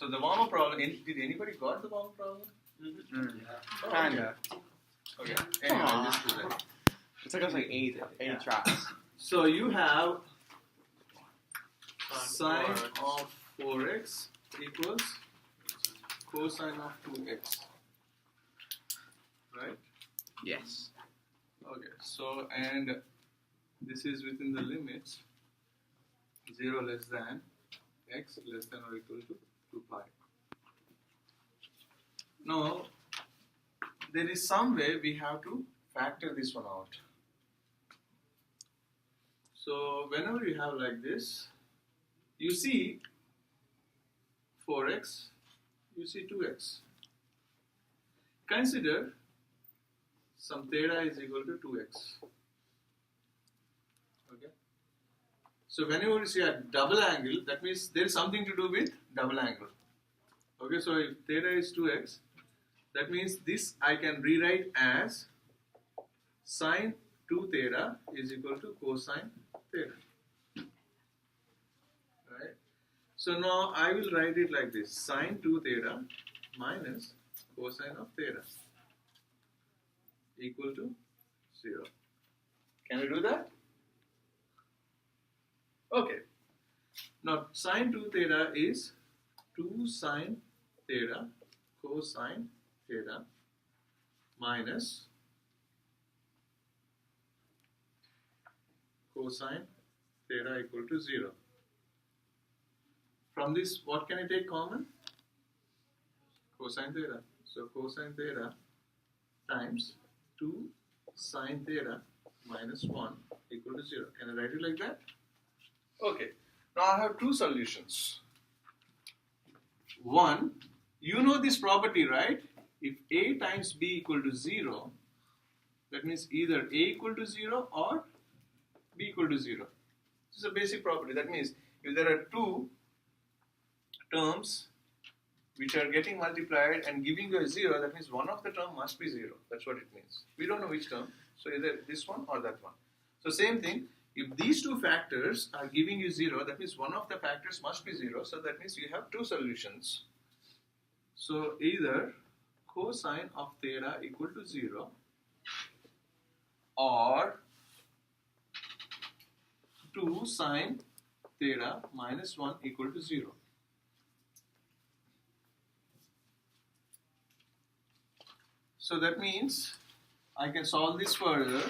So the warm-up problem, did anybody got the warm-up problem? Mm-hmm. Kinda. Okay. Anyway, I'll just do that. It took us like eight tries. So you have sine of 4x equals cosine of 2x. Right? Yes. Okay. So, and this is within the limits 0 less than x less than or equal to 2 pi. Now, there is some way we have to factor this one out. So, whenever you have like this, you see 4x, you see 2x. Consider some theta is equal to 2x. Okay. So whenever you see a double angle, that means there is something to do with double angle. Okay, so if theta is 2x, that means this I can rewrite as sine 2 theta is equal to cosine theta. Right? So now I will write it like this, sine 2 theta minus cosine of theta equal to 0. Can we do that? Okay. Now sine 2 theta is 2 sine theta cosine theta minus cosine theta equal to 0. From this, what can I take common? Cosine theta. So cosine theta times 2 sine theta minus 1 equal to 0. Can I write it like that? Okay. Now I have two solutions. One, you know this property, right? If A times B equal to 0, that means either A equal to 0 or B equal to 0. This is a basic property. That means if there are two terms which are getting multiplied and giving you a 0, that means one of the term must be 0. That's what it means. We don't know which term. So either this one or that one. So same thing. If these two factors are giving you 0, that means one of the factors must be 0. So that means you have two solutions. So either cosine of theta equal to 0 or 2 sine theta minus 1 equal to 0. So that means I can solve this further.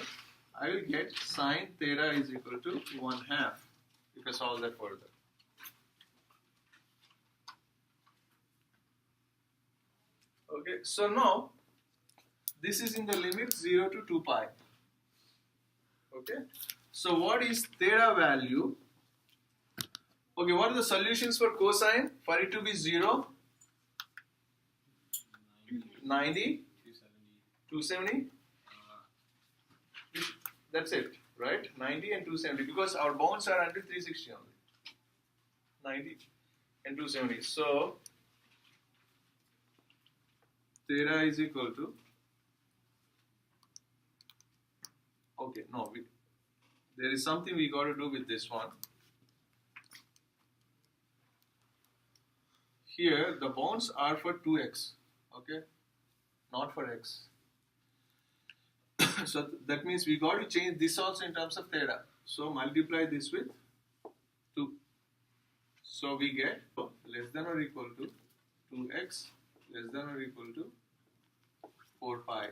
I will get sine theta is equal to 1/2 if I solve that further. Okay, so now this is in the limit 0 to 2 pi. Okay, so what is theta value? Okay, what are the solutions for cosine? For it to be 0, 90, 270. That's it, right? 90 and 270 because our bounds are until 360 only. 90 and 270. So theta is equal to, okay, no, there is something we got to do with this one. Here the bounds are for 2x, okay, not for x. So that means we got to change this also in terms of theta. So multiply this with 2. So we get less than or equal to 2x less than or equal to 4 pi.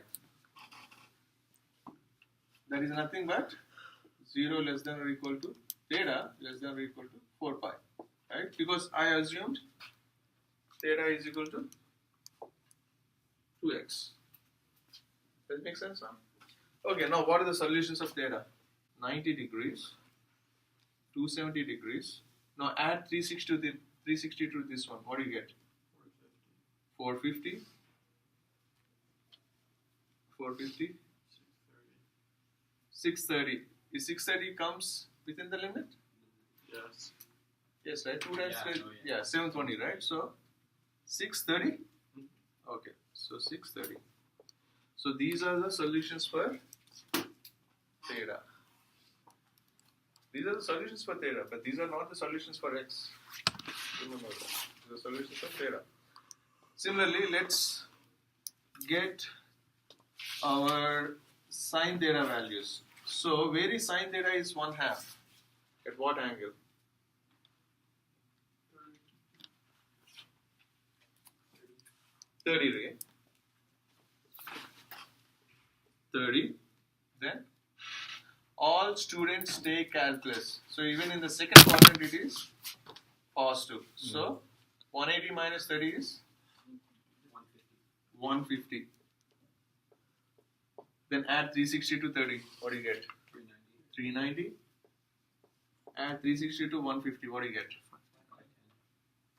That is nothing but 0 less than or equal to theta less than or equal to 4 pi. Right? Because I assumed theta is equal to 2x. Does it make sense now? Okay, now what are the solutions of theta? 90 degrees, 270 degrees. Now add 360 to this one. What do you get? 450. 450. 630. Is 630 comes within the limit? Yes. Yes, right? 2 times 3. Yeah, 720, right? So 630. Okay, so 630. So these are the solutions for theta. These are the solutions for theta, but these are not the solutions for x. Remember that. The solutions of theta. Similarly, let's get our sine theta values. So, where is sine theta is 1/2? At what angle? 30 degree. 30. Then all students take calculus. So even in the second quadrant it is positive. So 180 minus 30 is 150. Then add 360 to 30. What do you get? 390. Add 360 to 150. What do you get?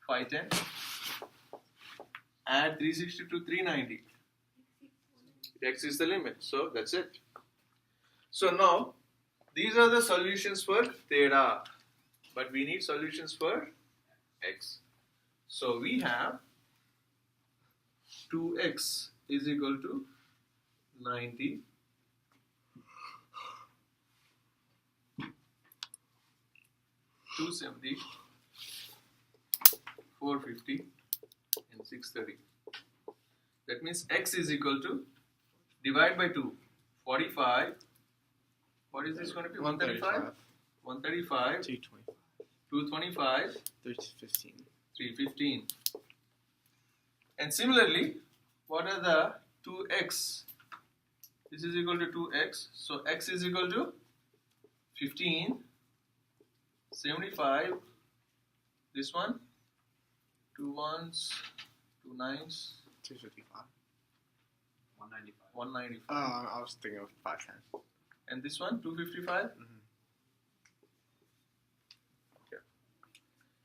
510. Add 360 to 390. X is the limit. So that's it. So now these are the solutions for theta. But we need solutions for x. So we have 2x is equal to 90. 270, 450 and 630. That means x is equal to, divide by 2, 45. What is this going to be? 135? 135, 225, 315. 315. And similarly, what are the 2x? This is equal to 2x. So x is equal to 15, 75. This one, 2 1s, 2 9s, 255. 195. 195. I was thinking of 510. And this one, 255. Okay.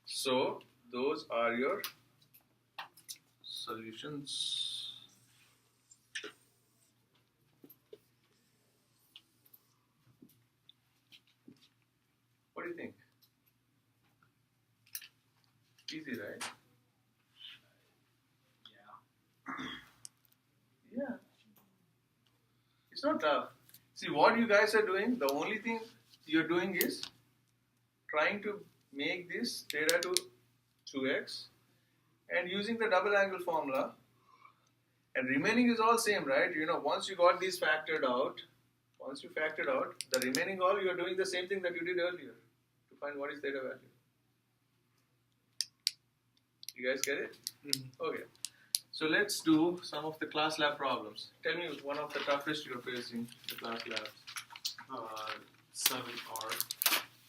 So those are your solutions. What do you think? Easy, right? Yeah. It's not tough. See, what you guys are doing, the only thing you're doing is trying to make this theta to 2x and using the double angle formula, and remaining is all same, right? You know, once you got these factored out, the remaining all you are doing the same thing that you did earlier to find what is theta value. You guys get it? Okay. So let's do some of the class lab problems. Tell me one of the toughest you're facing in the class labs. 7R.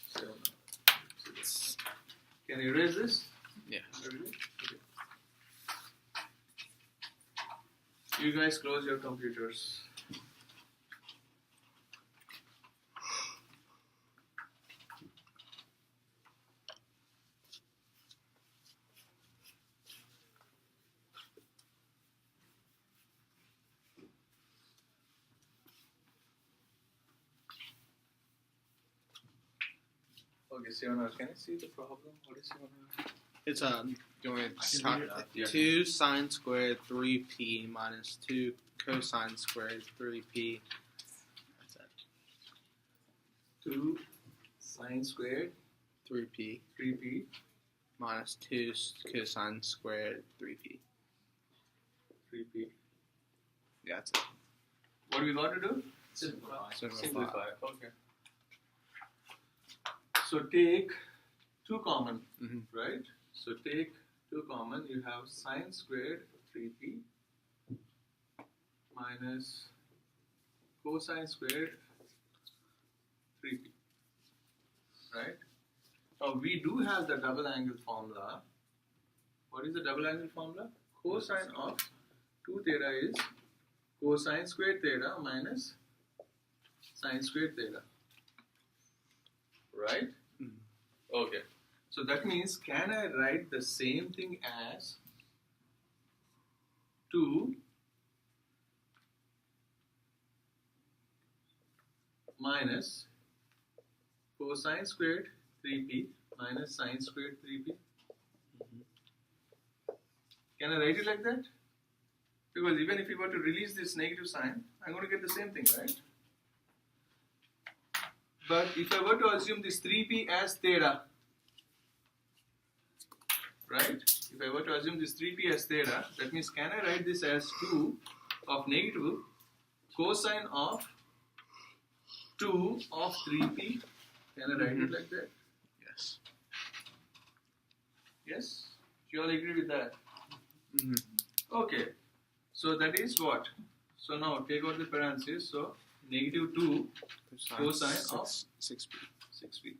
7. Can you erase this? Yeah. Okay. You guys close your computers. Okay, Siona, can I see the problem? What is Siona? It's doing Yeah. 2 sine squared 3p minus 2 cosine squared 3p. That's it. 2 sine squared 3p 3p minus 2 cosine squared 3p. 3p. Yeah, that's it. What do we got to do? Simplify. Simplify. Okay. So take 2 common, right? So take 2 common. You have sine squared 3p minus cosine squared 3p, right? Now we do have the double angle formula. What is the double angle formula? Cosine of 2 theta is cosine squared theta minus sine squared theta, right? Okay. So that means, can I write the same thing as 2 minus cosine squared 3p minus sine squared 3p? Can I write it like that? Because even if you were to release this negative sign, I'm going to get the same thing, right? But if I were to assume this 3p as theta, right? If I were to assume this 3p as theta, that means can I write this as 2 of negative cosine of 2 of 3p? Can I write it like that? Yes. Yes? You all agree with that? Mm-hmm. Okay. So that is what? So now take out the parentheses. So negative 2 cosine of 6p. 6p.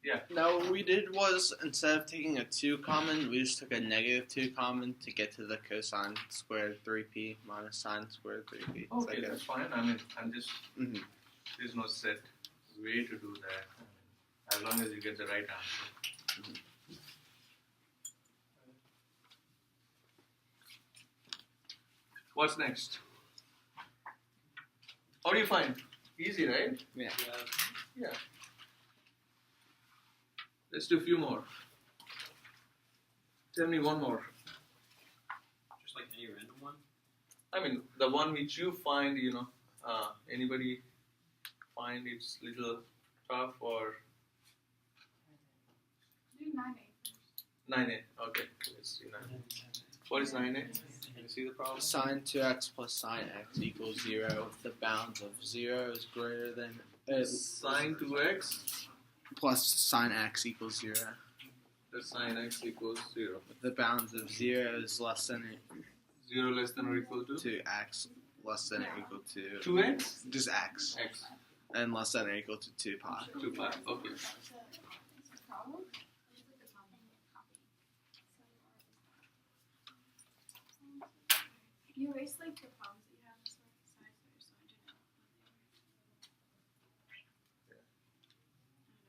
Yeah. Now what we did was, instead of taking a 2 common, we just took a negative 2 common to get to the cosine squared 3p minus sine squared 3p. Is Okay, that that's fine. I mean, I'm just, good? there's no set way to do that. As long as you get the right answer. What's next? How do you find? Easy, right? Yeah. Yeah. Let's do a few more. Tell me one more. Just like any random one. I mean, the one which you find, anybody find it's little tough or Do 9A first. 9a. Okay, let's see 9a. What is 9a? Can you see the problem? Sine 2x plus sine x equals 0 if the bounds of 0 is greater than Sine 2x plus sine x equals 0. plus sine x equals 0. If the bounds of 0 is less than 0 less than or equal to x less than or equal to 2x? just x X. and less than or equal to 2 pi. 2 pi. Okay. It's a problem? You erase like the problems that you have as well as the size, so you're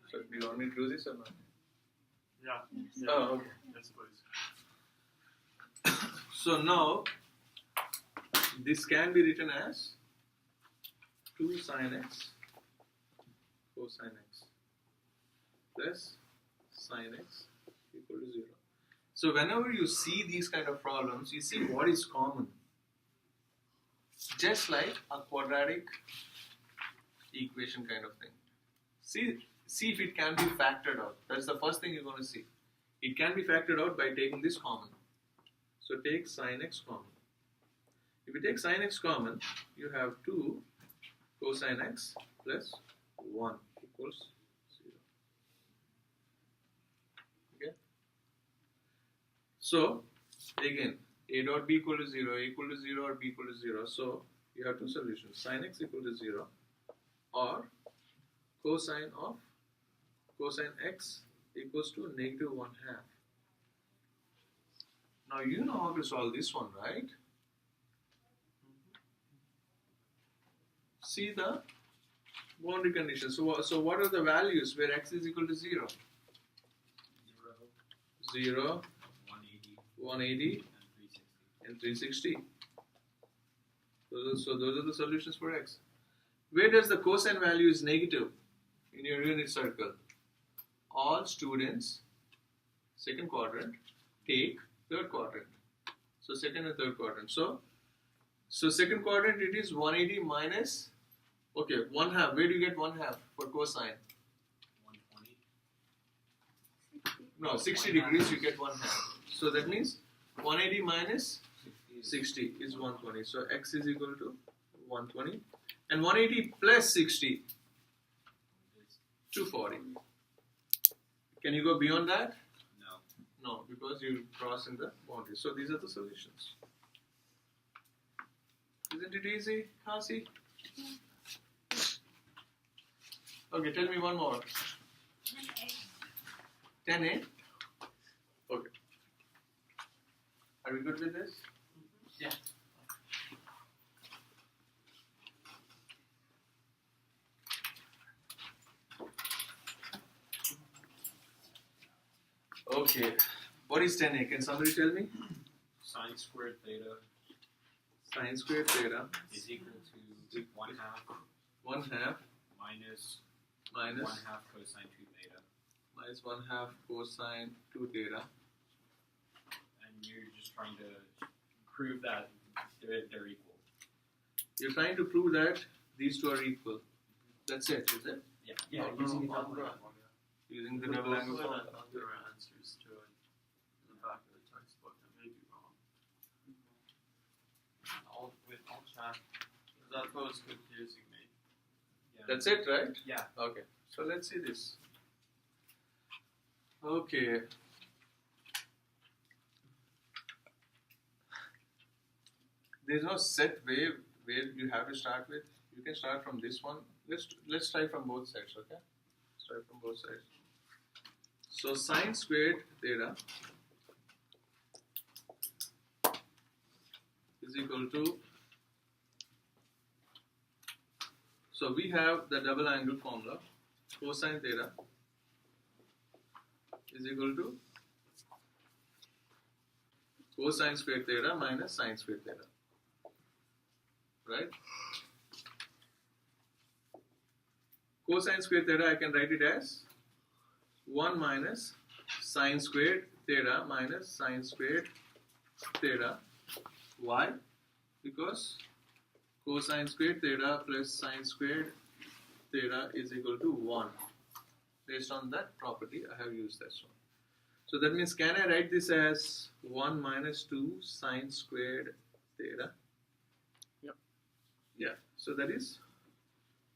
so into So do you want me to do this or not? Yeah. Oh, okay. Yes, please. So now, this can be written as 2 sine x cosine x plus sine x equal to 0. So whenever you see these kind of problems, you see what is common. Just like a quadratic equation kind of thing. See if it can be factored out. That's the first thing you're going to see. It can be factored out by taking this common. So take sine x common. If you take sine x common, you have 2 cosine x plus 1 equals 0. Okay? So, again, a dot b equal to 0, a equal to 0 or b equal to 0. So, you have two solutions. Sine x equal to 0 or cosine x equals to negative 1/2. Now, you know how to solve this one, right? See the boundary condition. So what are the values where x is equal to 0? 0, 180, 180, and 360. and 360. So those are the solutions for x. Where does the cosine value is negative in your unit circle? All students, second quadrant, take third quadrant. So second and third quadrant. So second quadrant it is 180 minus, okay, 1/2. Where do you get 1/2 for cosine? 120. No, 60 degrees you get 1/2. So that means 180 minus 60 is 120. So x is equal to 120. And 180 plus 60, 240. Can you go beyond that? No. No, because you're crossing the boundary. So these are the solutions. Isn't it easy, Kasi? Okay, tell me one more. 10A? Okay. Are we good with this? Yeah. Okay. What is 10A? Can somebody tell me? Sine squared theta Sine squared theta is equal to 1/2 1/2 minus minus 1/2 cosine 2 theta. minus 1/2 cosine 2 theta. And you're just trying to prove that they're equal. You're trying to prove that these two are equal. That's it, is it? Yeah, using the double angle. Using the double angle formula. There are answers to it in the back of the textbook. I may be wrong. I'll check. That's what was confusing me. Yeah. That's it, right? Yeah. Okay. So let's see this. Okay. There's no set way where you have to start with. You can start from this one. Let's try from both sides, okay? Start from both sides. So sine squared theta is equal to, so we have the double angle formula, cosine theta is equal to cosine squared theta minus sine squared theta, right? Cosine squared theta, I can write it as 1 minus sine squared theta minus sine squared theta. Why? Because cosine squared theta plus sine squared theta is equal to 1. Based on that property, I have used this one. So that means, can I write this as 1 minus 2 sine squared theta? Yep. Yeah, so that is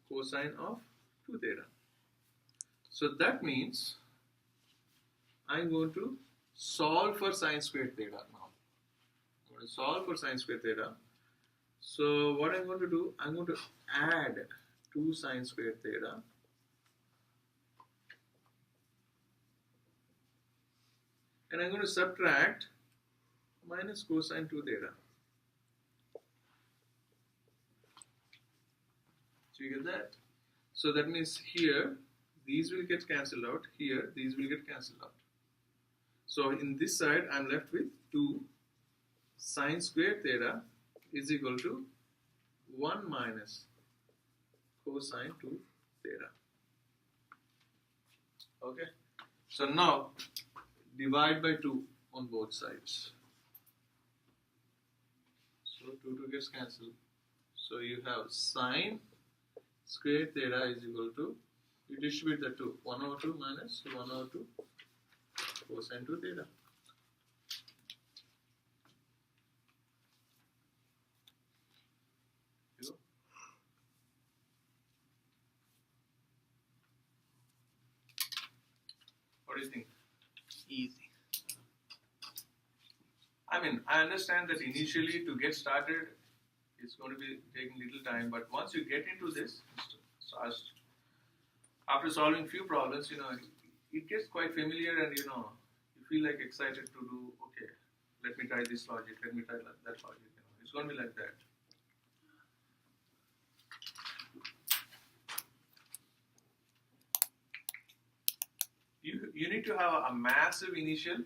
cosine of 2 theta. So that means I'm going to solve for sine squared theta now. I'm going to solve for sine squared theta. So what I'm going to do, I'm going to add 2 sine squared theta and I'm going to subtract minus cosine 2 theta. So you get that? So that means here these will get cancelled out, here these will get cancelled out. So in this side I am left with 2 sine squared theta is equal to 1 minus cosine 2 theta. Okay. So now divide by 2 on both sides. So 2 gets cancelled. So you have sine squared theta is equal to, you distribute the 2, 1 over 2 minus 1 over 2 cosine 2 theta. What do you think? Easy. I mean, I understand that initially to get started, it's going to be taking little time, but once you get into this, after solving few problems, it gets quite familiar and, you feel like excited to do, okay, let me try this logic, let me try that logic, It's going to be like that. You need to have a massive initial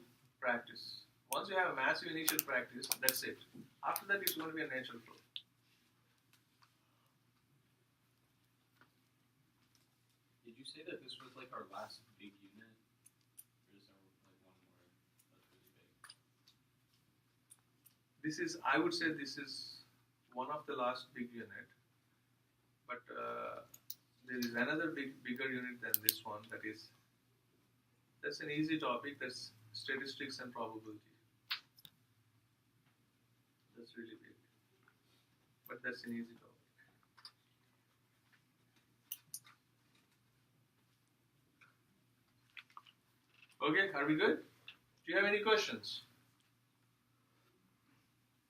practice. Once you have a massive initial practice, that's it. After that, it's going to be a natural flow. Did you say that this was like our last big unit? Or is there like one more that's really big? I would say this is one of the last big unit. But there is another bigger unit than this one. That's an easy topic. That's statistics and probability. That's really big. But that's an easy topic. Okay, are we good? Do you have any questions?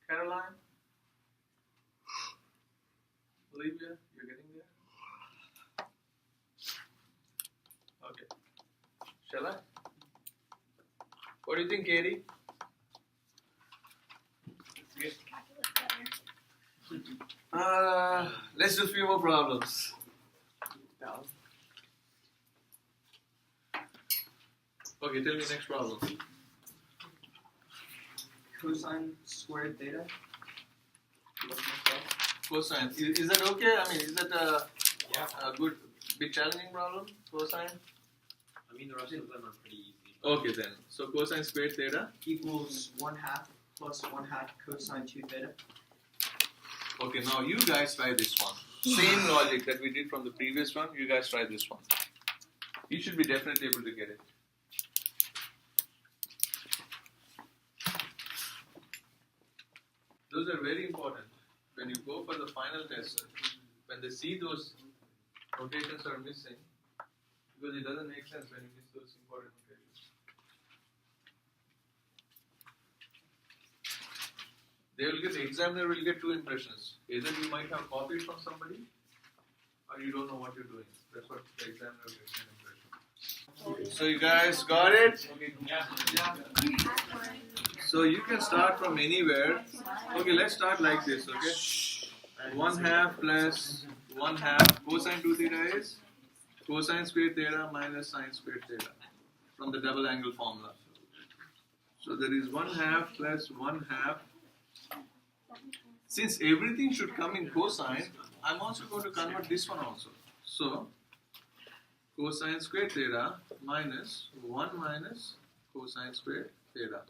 Caroline? Olivia, you're getting there? Okay. Shall I? What do you think, Katie? Let's do a few more problems. Okay, tell me next problem. Cosine squared theta. Cosine. Is that okay? I mean, is that Yeah. a good, big challenging problem? Cosine? I mean, the rest of them are pretty easy. Okay then. So cosine squared theta. Equals 1/2 plus 1/2 cosine 2 theta. Okay, now you guys try this one. Same logic that we did from the previous one, you guys try this one. You should be definitely able to get it. Those are very important. When you go for the final test, when they see those notations are missing, because it doesn't make sense when you miss those important notations. The examiner will get two impressions. Either you might have copied from somebody, or you don't know what you're doing. That's what the examiner will get an impression. So you guys got it? So you can start from anywhere. Okay, let's start like this, okay? 1/2 plus 1/2 cosine 2 theta is cosine squared theta minus sine squared theta from the double angle formula. So there is 1/2 plus 1/2. Since everything should come in cosine, I'm also going to convert this one also. So cosine squared theta minus 1 minus cosine squared theta.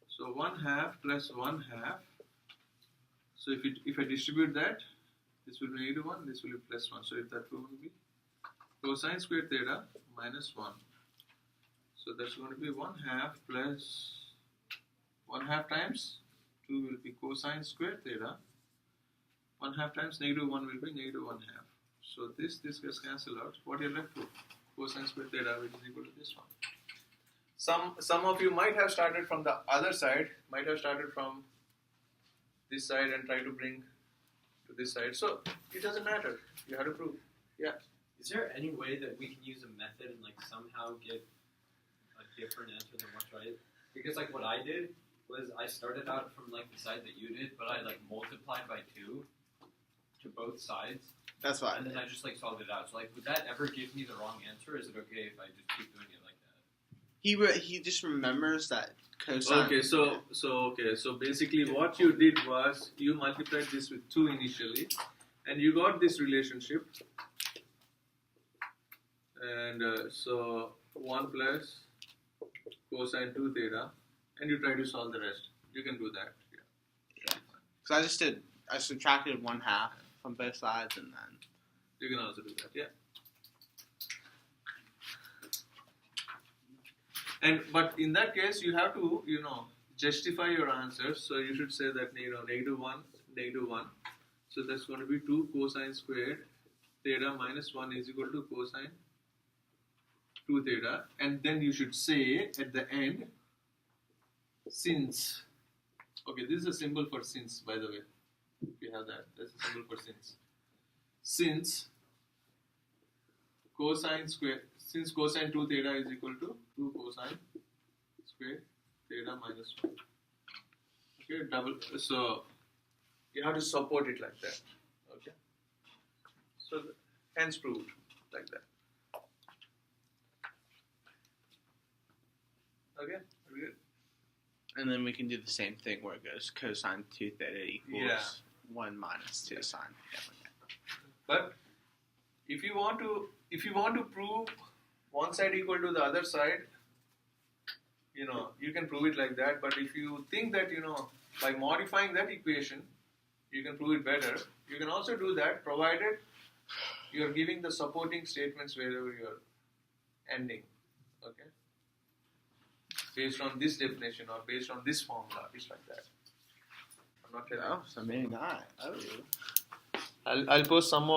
So 1/2 plus 1/2. So if I distribute that, this will be -1, this will be +1. So if that will be cosine squared theta minus 1. So that's going to be 1/2 plus 1/2 times 2 will be cosine squared theta. 1/2 times -1 will be -1/2. So this gets cancelled out. What you're left with? Cosine squared theta, which is equal to this one. Some of you might have started from the other side, might have started from this side and try to bring to this side. So it doesn't matter. You have to prove. Yeah. Is there any way that we can use a method and like somehow get a different answer than what's right? Because like what I did was I started out from like the side that you did, but I like multiplied by 2 to both sides, That's why. and then I just like solved it out. So like, would that ever give me the wrong answer? Or is it okay if I just keep doing it like that? He just remembers that cosine. Okay, so basically what you did was you multiplied this with 2 initially, and you got this relationship, and so 1 plus cosine 2 theta, and you try to solve the rest. You can do that. Yeah. So I subtracted 1/2 from both sides, and then You can also do that. Yeah. But in that case, you have to justify your answers. So you should say that -1. So that's going to be 2 cosine squared theta minus 1 is equal to cosine 2 theta, and then you should say at the end, since. Okay, this is a symbol for since, by the way. If you have that, that's a symbol for since. Since cosine 2 theta is equal to 2 cosine squared theta minus 1. Okay, so you have to support it like that. Okay, so hence proved like that. Okay, are we good? and then we can do the same thing where it goes cosine 2 theta equals 1 minus 2 sine. But if you want to prove one side equal to the other side, you can prove it like that. But if you think that by modifying that equation you can prove it better, you can also do that, provided you are giving the supporting statements wherever you are ending. Okay, based on this definition or based on this formula, it's like that. I'm not telling. Oh, so maybe not. Oh. I'll post some more.